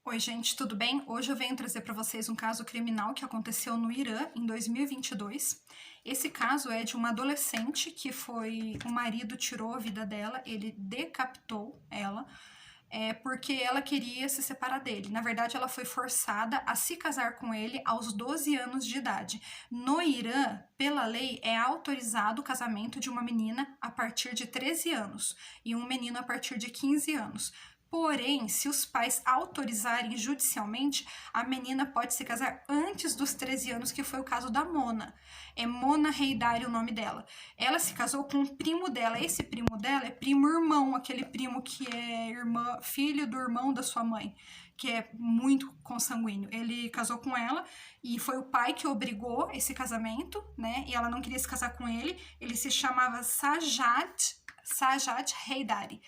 Oi, gente, tudo bem? Hoje eu venho trazer para vocês um caso criminal que aconteceu no Irã em 2022. Esse caso é de uma adolescente que o marido tirou a vida dela, ele decapitou ela, porque ela queria se separar dele. Na verdade, ela foi forçada a se casar com ele aos 12 anos de idade. No Irã, pela lei, é autorizado o casamento de uma menina a partir de 13 anos e um menino a partir de 15 anos. Porém, se os pais autorizarem judicialmente, a menina pode se casar antes dos 13 anos, que foi o caso da Mona. É Mona Heidari o nome dela. Ela se casou com um primo dela. Esse primo dela é primo-irmão, aquele primo que é filho do irmão da sua mãe, que é muito consanguíneo. Ele casou com ela e foi o pai que obrigou esse casamento, né? E ela não queria se casar com ele. Ele se chamava Sajad Heidari.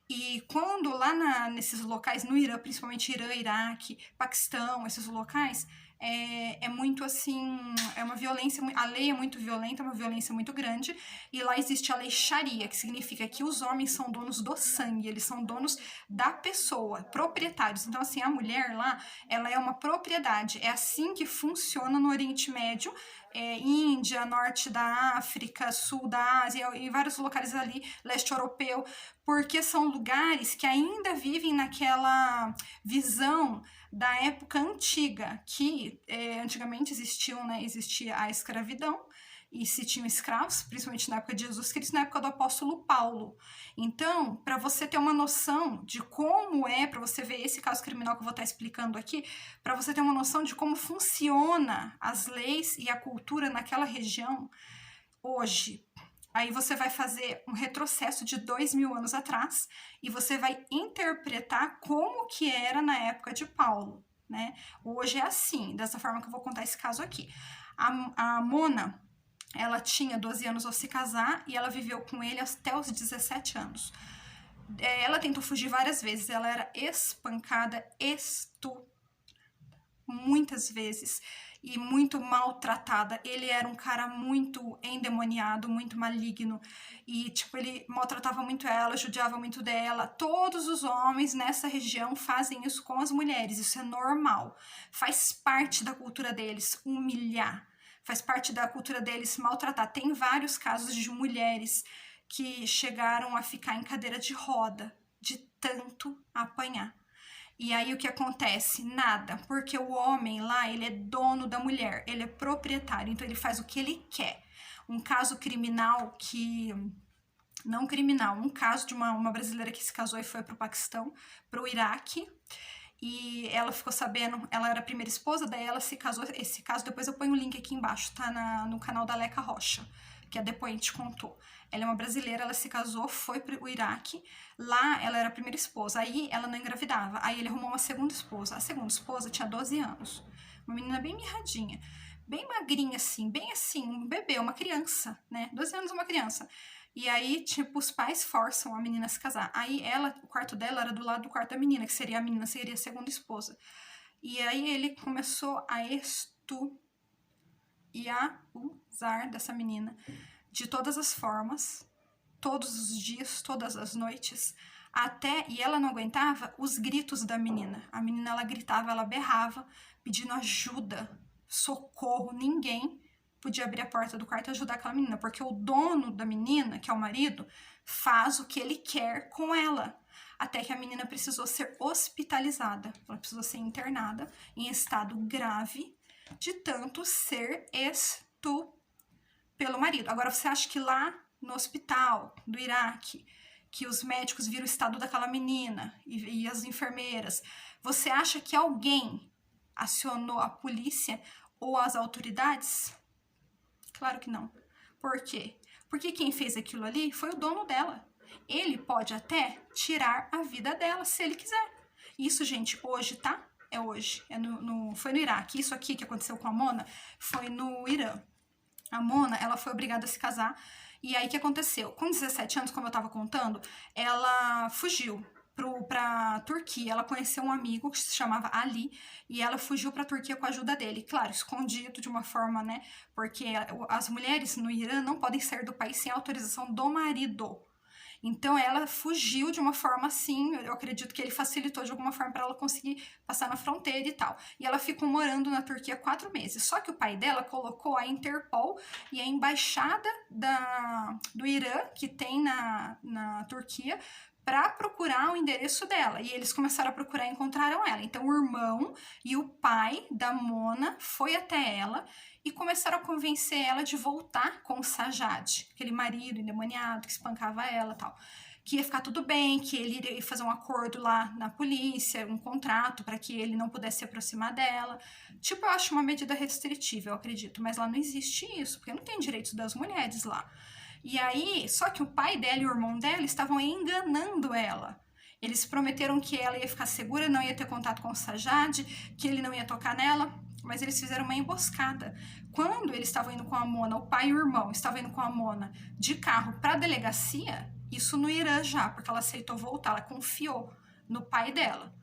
E quando lá nesses locais, no Irã, principalmente Irã, Iraque, Paquistão, esses locais, é muito assim, é uma violência, a lei é muito violenta, é uma violência muito grande, e lá existe a lei Sharia, que significa que os homens são donos do sangue, eles são donos da pessoa, proprietários. Então, assim, a mulher lá, ela é uma propriedade, é assim que funciona no Oriente Médio, Índia, norte da África, sul da Ásia e vários locais ali, leste europeu, porque são lugares que ainda vivem naquela visão da época antiga, que antigamente existia a escravidão, e se tinham escravos, principalmente na época de Jesus Cristo, na época do apóstolo Paulo. Então, para você ter uma noção de como para você ver esse caso criminal que eu vou estar explicando aqui, para você ter uma noção de como funciona as leis e a cultura naquela região hoje. Aí você vai fazer um retrocesso de 2000 anos atrás e você vai interpretar como que era na época de Paulo, né? Hoje é assim, dessa forma que eu vou contar esse caso aqui. A Mona, ela tinha 12 anos ao se casar e ela viveu com ele até os 17 anos. Ela tentou fugir várias vezes, ela era espancada, muitas vezes e muito maltratada. Ele era um cara muito endemoniado, muito maligno e, tipo, ele maltratava muito ela, judiava muito dela. Todos os homens nessa região fazem isso com as mulheres, isso é normal. Faz parte da cultura deles humilhar, faz parte da cultura deles maltratar. Tem vários casos de mulheres que chegaram a ficar em cadeira de roda de tanto apanhar. E aí o que acontece? Nada, porque o homem lá, ele é dono da mulher, ele é proprietário, então ele faz o que ele quer. Um caso criminal não criminal, um caso de uma brasileira que se casou e foi pro Paquistão, pro Iraque, e ela ficou sabendo, ela era a primeira esposa, daí ela se casou, esse caso depois eu ponho o link aqui embaixo, tá no canal da Leca Rocha, que a depoente contou. Ela é uma brasileira, ela se casou, foi pro Iraque, lá ela era a primeira esposa, aí ela não engravidava, aí ele arrumou uma segunda esposa, a segunda esposa tinha 12 anos, uma menina bem mirradinha, bem magrinha assim, bem assim, um bebê, uma criança, né, 12 anos uma criança. E aí, tipo, os pais forçam a menina a se casar. Aí o quarto dela era do lado do quarto da menina, que seria a menina, seria a segunda esposa. E aí ele começou a usar dessa menina de todas as formas, todos os dias, todas as noites, e ela não aguentava os gritos da menina. A menina, ela gritava, ela berrava, pedindo ajuda, socorro, ninguém podia abrir a porta do quarto e ajudar aquela menina, porque o dono da menina, que é o marido, faz o que ele quer com ela. Até que a menina precisou ser hospitalizada, ela precisou ser internada em estado grave de tanto ser pelo marido. Agora, você acha que lá no hospital do Iraque, que os médicos viram o estado daquela menina e as enfermeiras, você acha que alguém acionou a polícia ou as autoridades? Claro que não. Por quê? Porque quem fez aquilo ali foi o dono dela. Ele pode até tirar a vida dela se ele quiser. Isso, gente, hoje, tá? É hoje. Foi no Iraque. Isso aqui que aconteceu com a Mona foi no Irã. A Mona, ela foi obrigada a se casar. E aí, o que aconteceu? Com 17 anos, como eu tava contando, ela fugiu pra Turquia. Ela conheceu um amigo que se chamava Ali e ela fugiu pra Turquia com a ajuda dele. Claro, escondido de uma forma, né? Porque as mulheres no Irã não podem sair do país sem autorização do marido. Então ela fugiu de uma forma assim, eu acredito que ele facilitou de alguma forma para ela conseguir passar na fronteira e tal. E ela ficou morando na Turquia 4 meses. Só que o pai dela colocou a Interpol e a embaixada do Irã, que tem na Turquia, para procurar o endereço dela. E eles começaram a procurar e encontraram ela. Então o irmão e o pai da Mona foi até ela e começaram a convencer ela de voltar com o Sajad, aquele marido endemoniado que espancava ela e tal. Que ia ficar tudo bem, que ele iria fazer um acordo lá na polícia, um contrato para que ele não pudesse se aproximar dela. Tipo, eu acho uma medida restritiva, eu acredito, mas lá não existe isso, porque não tem direitos das mulheres lá. E aí, só que o pai dela e o irmão dela estavam enganando ela. Eles prometeram que ela ia ficar segura, não ia ter contato com o Sajad, que ele não ia tocar nela, mas eles fizeram uma emboscada. Quando eles estavam indo com a Mona, o pai e o irmão estavam indo com a Mona de carro para a delegacia, isso no Irã já, porque ela aceitou voltar, ela confiou no pai dela.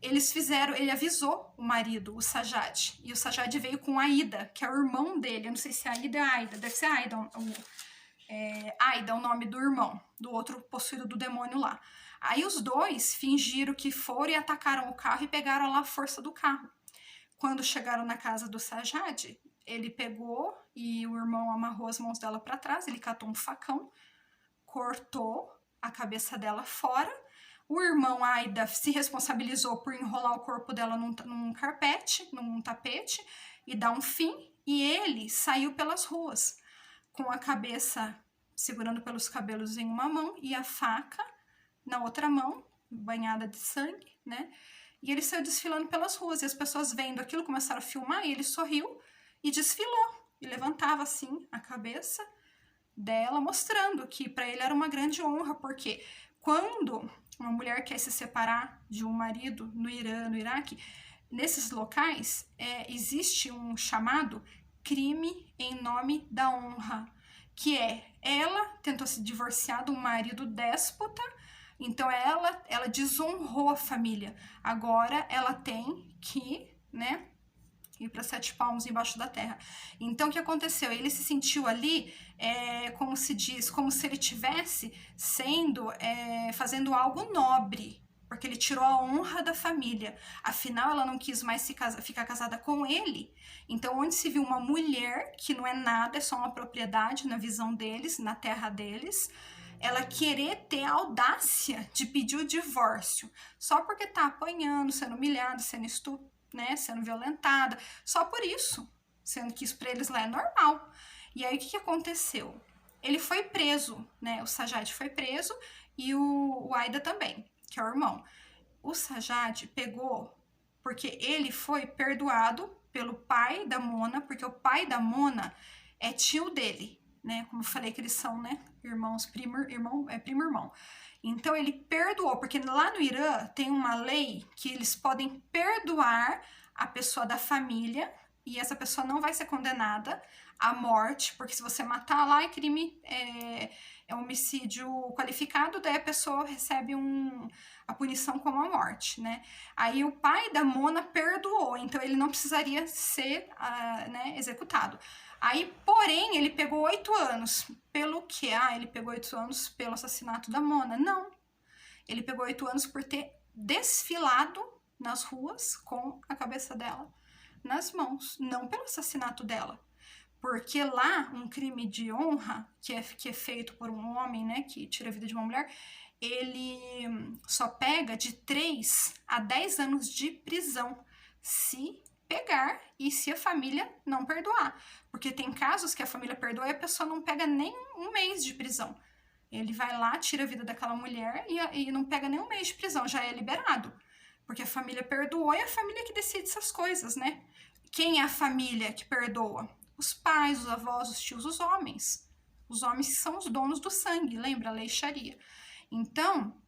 Ele avisou o marido, o Sajad, e o Sajad veio com a Aida, que é o irmão dele, eu não sei se é Aida ou Aida, deve ser Aida, Aida é o nome do irmão, do outro possuído do demônio lá. Aí os dois fingiram que foram e atacaram o carro e pegaram lá a força do carro. Quando chegaram na casa do Sajad, ele pegou e o irmão amarrou as mãos dela para trás, ele catou um facão, cortou a cabeça dela fora. O irmão Aida se responsabilizou por enrolar o corpo dela num carpete, num tapete, e dar um fim. E ele saiu pelas ruas, com a cabeça segurando pelos cabelos em uma mão e a faca na outra mão, banhada de sangue, né? E ele saiu desfilando pelas ruas, e as pessoas vendo aquilo começaram a filmar, e ele sorriu e desfilou, e levantava assim a cabeça dela, mostrando que para ele era uma grande honra, porque quando uma mulher quer se separar de um marido no Irã, no Iraque, nesses locais existe um chamado crime em nome da honra, que ela tentou se divorciar de um marido déspota. Então ela desonrou a família. Agora ela tem que, né, ir para 7 palmos embaixo da terra. Então o que aconteceu? Ele se sentiu ali, como se diz, como se ele tivesse fazendo algo nobre, porque ele tirou a honra da família. Afinal, ela não quis mais ficar casada com ele. Então, onde se viu uma mulher que não é nada, é só uma propriedade na visão deles, na terra deles, ela querer ter a audácia de pedir o divórcio, só porque tá apanhando, sendo humilhada, sendo violentada, só por isso, sendo que isso para eles lá é normal. E aí o que aconteceu? Ele foi preso, né? O Sajad foi preso e o Aida também, que é o irmão. O Sajad pegou, porque ele foi perdoado pelo pai da Mona, porque o pai da Mona é tio dele, né? Como eu falei que eles são, né? Irmãos, primo, irmão. Então ele perdoou, porque lá no Irã tem uma lei que eles podem perdoar a pessoa da família e essa pessoa não vai ser condenada à morte, porque se você matar lá é crime, é homicídio qualificado, daí a pessoa recebe a punição como a morte, né? Aí o pai da Mona perdoou, então ele não precisaria ser executado. Aí, porém, ele pegou 8 anos. Pelo quê? Ele pegou 8 anos pelo assassinato da Mona? Não. Ele pegou 8 anos por ter desfilado nas ruas com a cabeça dela nas mãos, não pelo assassinato dela. Porque lá, um crime de honra, que é feito por um homem, né, que tira a vida de uma mulher, ele só pega de 3 a 10 anos de prisão, se pegar e se a família não perdoar. Porque tem casos que a família perdoa e a pessoa não pega nem um mês de prisão. Ele vai lá, tira a vida daquela mulher e não pega nem um mês de prisão, já é liberado. Porque a família perdoou e é a família que decide essas coisas, né? Quem é a família que perdoa? Os pais, os avós, os tios, os homens. Os homens que são os donos do sangue, lembra? A lei Sharia. Então,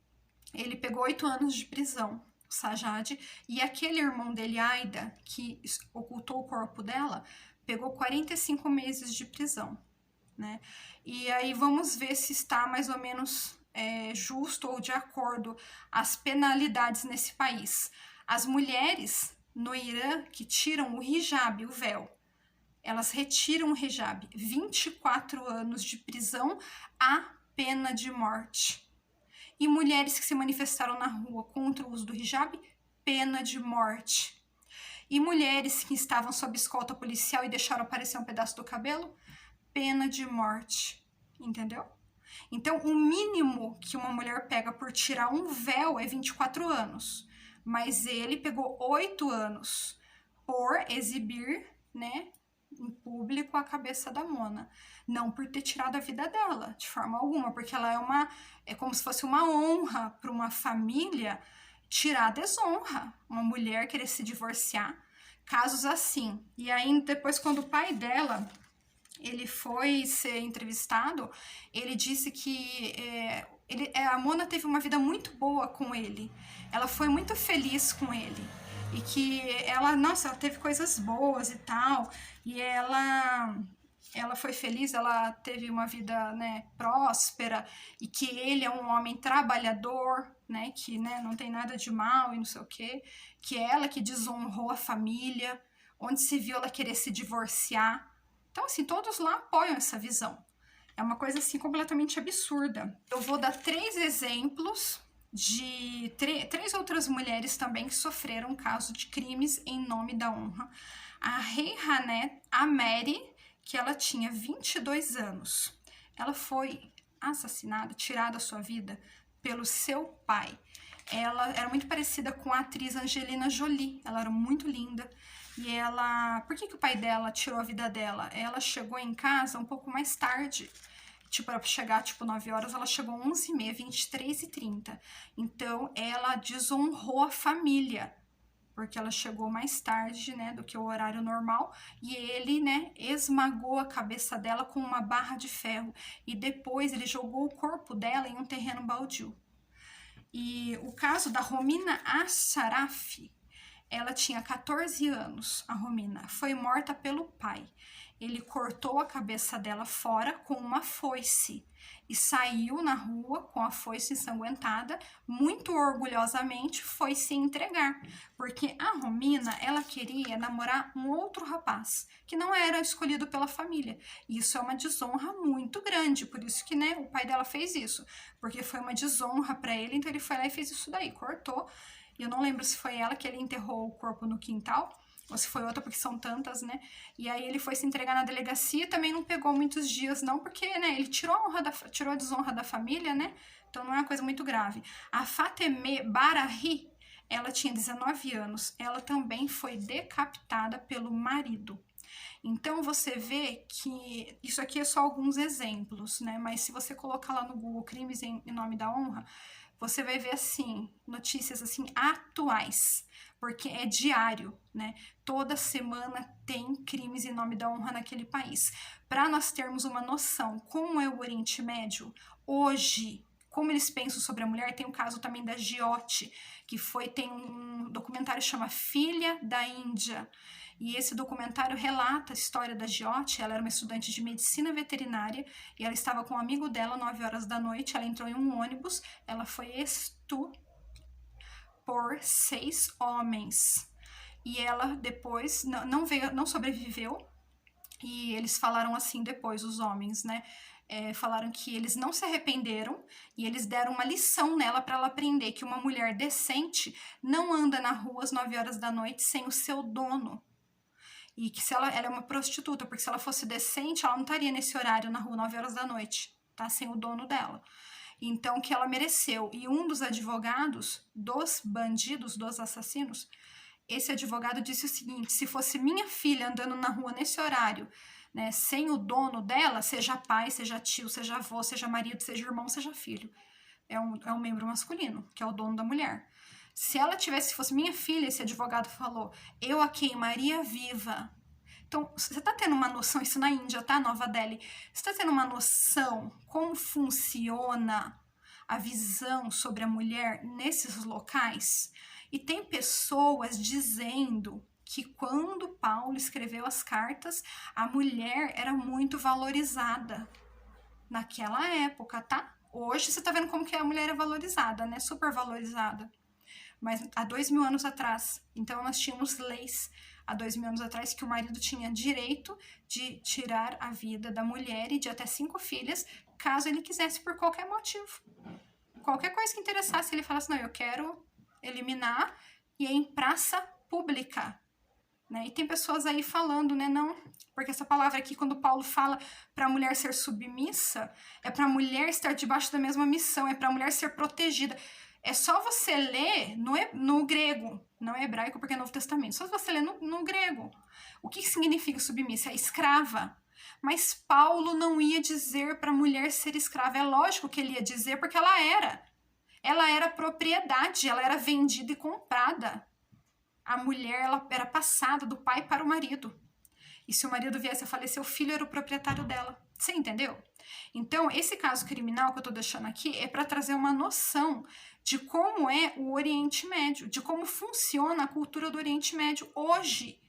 ele pegou 8 anos de prisão, o Sajad, e aquele irmão dele, Aida, que ocultou o corpo dela, pegou 45 meses de prisão, né? E aí vamos ver se está mais ou menos justo ou de acordo as penalidades nesse país. As mulheres no Irã que tiram o hijab, o véu, elas retiram o hijab, 24 anos de prisão a pena de morte. E mulheres que se manifestaram na rua contra o uso do hijab, pena de morte. E mulheres que estavam sob escolta policial e deixaram aparecer um pedaço do cabelo, pena de morte. Entendeu? Então, o mínimo que uma mulher pega por tirar um véu é 24 anos. Mas ele pegou 8 anos por exibir, né, em público a cabeça da Mona. Não por ter tirado a vida dela, de forma alguma, porque ela é como se fosse uma honra para uma família tirar a desonra. Uma mulher querer se divorciar, casos assim. E aí, depois, quando o pai dela ele foi ser entrevistado, ele disse que a Mona teve uma vida muito boa com ele. Ela foi muito feliz com ele. E que ela teve coisas boas e tal. E ela foi feliz, ela teve uma vida, né, próspera. E que ele é um homem trabalhador, né, que, né, não tem nada de mal e não sei o quê. Que é ela que desonrou a família, onde se viu ela querer se divorciar. Então, assim, todos lá apoiam essa visão. É uma coisa, assim, completamente absurda. Eu vou dar 3 exemplos de 3 outras mulheres também que sofreram um caso de crimes em nome da honra. A Rei-Hanet, a Mary, que ela tinha 22 anos. Ela foi assassinada, tirada a sua vida pelo seu pai. Ela era muito parecida com a atriz Angelina Jolie. Ela era muito linda. E ela... Por que o pai dela tirou a vida dela? Ela chegou em casa um pouco mais tarde. Tipo, era pra chegar, 9 horas, ela chegou 11h30, 23h30. Então, ela desonrou a família. Porque ela chegou mais tarde, né, do que o horário normal. E ele, né, esmagou a cabeça dela com uma barra de ferro. E depois, ele jogou o corpo dela em um terreno baldio. E o caso da Romina Ashraf, ela tinha 14 anos, a Romina, foi morta pelo pai. Ele cortou a cabeça dela fora com uma foice e saiu na rua com a foice ensanguentada, muito orgulhosamente foi se entregar, porque a Romina, ela queria namorar um outro rapaz, que não era escolhido pela família. Isso é uma desonra muito grande, por isso que, né, o pai dela fez isso, porque foi uma desonra para ele, então ele foi lá e fez isso daí, cortou. E eu não lembro se foi ela que ele enterrou o corpo no quintal, ou se foi outra, porque são tantas, né? E aí ele foi se entregar na delegacia, também não pegou muitos dias, não, porque, né, ele tirou a desonra da família, né? Então não é uma coisa muito grave. A Fateme Barahi, ela tinha 19 anos, ela também foi decapitada pelo marido. Então você vê que isso aqui é só alguns exemplos, né? Mas se você colocar lá no Google crimes em nome da honra, você vai ver, assim, notícias, assim, atuais, porque é diário, né? Toda semana tem crimes em nome da honra naquele país. Para nós termos uma noção como é o Oriente Médio, hoje, como eles pensam sobre a mulher, tem o caso também da Jyoti, que tem um documentário que chama Filha da Índia, e esse documentário relata a história da Jyoti. Ela era uma estudante de medicina veterinária e ela estava com um amigo dela 9 horas da noite, ela entrou em um ônibus, ela foi estuprada por 6 homens. E ela depois não sobreviveu, e eles falaram assim depois, os homens, né? Falaram que eles não se arrependeram e eles deram uma lição nela para ela aprender que uma mulher decente não anda na rua às 9 horas da noite sem o seu dono. E que se ela é uma prostituta, porque se ela fosse decente, ela não estaria nesse horário na rua 9 horas da noite, tá? Sem o dono dela. Então, que ela mereceu. E um dos advogados dos bandidos, dos assassinos, esse advogado disse o seguinte: se fosse minha filha andando na rua nesse horário, né, sem o dono dela, seja pai, seja tio, seja avô, seja marido, seja irmão, seja filho, é um membro masculino, que é o dono da mulher. Se ela fosse minha filha, esse advogado falou, eu a queimaria viva. Então, você tá tendo uma noção, isso na Índia, tá? Nova Delhi. Você tá tendo uma noção como funciona a visão sobre a mulher nesses locais? E tem pessoas dizendo que quando Paulo escreveu as cartas, a mulher era muito valorizada naquela época, tá? Hoje você tá vendo como que a mulher é valorizada, né? Super valorizada. Mas há 2000 anos atrás, então nós tínhamos leis há 2000 anos atrás que o marido tinha direito de tirar a vida da mulher e de até 5 filhas caso ele quisesse por qualquer motivo. Qualquer coisa que interessasse, ele falasse, não, eu quero eliminar, e é em praça pública. Né? E tem pessoas aí falando, né, não, porque essa palavra aqui, quando Paulo fala para a mulher ser submissa, é para a mulher estar debaixo da mesma missão, é para a mulher ser protegida. É só você ler no grego, não é hebraico porque é Novo Testamento, só você ler no grego. O que significa submissa? É escrava. Mas Paulo não ia dizer para a mulher ser escrava. É lógico que ele ia dizer porque ela era. Ela era propriedade, ela era vendida e comprada. A mulher, ela era passada do pai para o marido. E se o marido viesse a falecer, o filho era o proprietário dela. Você entendeu? Então, esse caso criminal que eu tô deixando aqui é para trazer uma noção de como é o Oriente Médio, de como funciona a cultura do Oriente Médio hoje.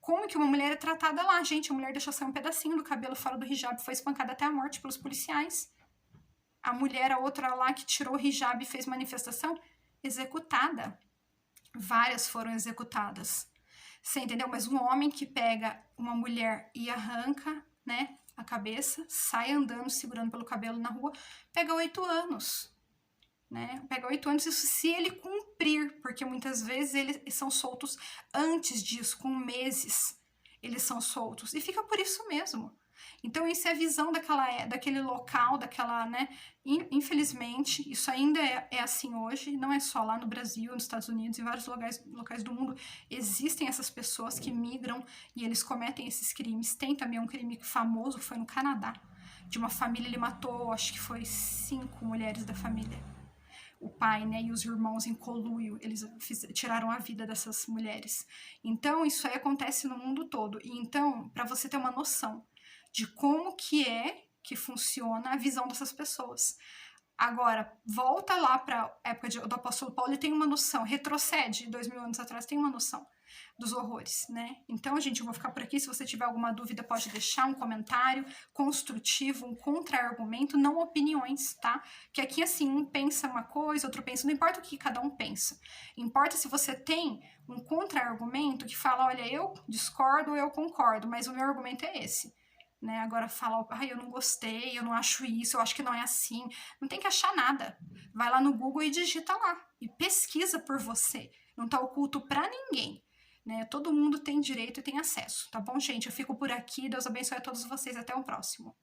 Como que uma mulher é tratada lá. Gente, a mulher deixou sair um pedacinho do cabelo fora do hijab, foi espancada até a morte pelos policiais. A mulher, a outra lá que tirou o hijab e fez manifestação, executada. Várias foram executadas. Você entendeu? Mas um homem que pega uma mulher e arranca, né, a cabeça, sai andando, segurando pelo cabelo na rua, pega 8 anos. Né? Pega 8 anos, isso se ele cumprir, porque muitas vezes eles são soltos antes disso, com meses, eles são soltos. E fica por isso mesmo. Então, isso é a visão daquele local, daquela, né? Infelizmente, isso ainda é assim hoje, não é só lá no Brasil, nos Estados Unidos, em vários locais do mundo, existem essas pessoas que migram e eles cometem esses crimes. Tem também um crime famoso, que foi no Canadá, de uma família, ele matou, acho que foi 5 mulheres da família. O pai, né, e os irmãos em conluio, eles tiraram a vida dessas mulheres. Então, isso aí acontece no mundo todo. E então, para você ter uma noção de como que funciona a visão dessas pessoas. Agora, volta lá para a época do apóstolo Paulo e tem uma noção, retrocede 2000 anos atrás, tem uma noção dos horrores, né? Então, gente, eu vou ficar por aqui. Se você tiver alguma dúvida, pode deixar um comentário construtivo, um contra-argumento, não opiniões, tá? Que aqui, assim, um pensa uma coisa, outro pensa, não importa o que cada um pensa. Importa se você tem um contra-argumento que fala, olha, eu discordo, eu concordo, mas o meu argumento é esse. Né? Agora fala, eu não gostei, eu não acho isso, eu acho que não é assim. Não tem que achar nada. Vai lá no Google e digita lá. E pesquisa por você. Não tá oculto pra ninguém. Né? Todo mundo tem direito e tem acesso. Tá bom, gente? Eu fico por aqui. Deus abençoe a todos vocês. Até o próximo.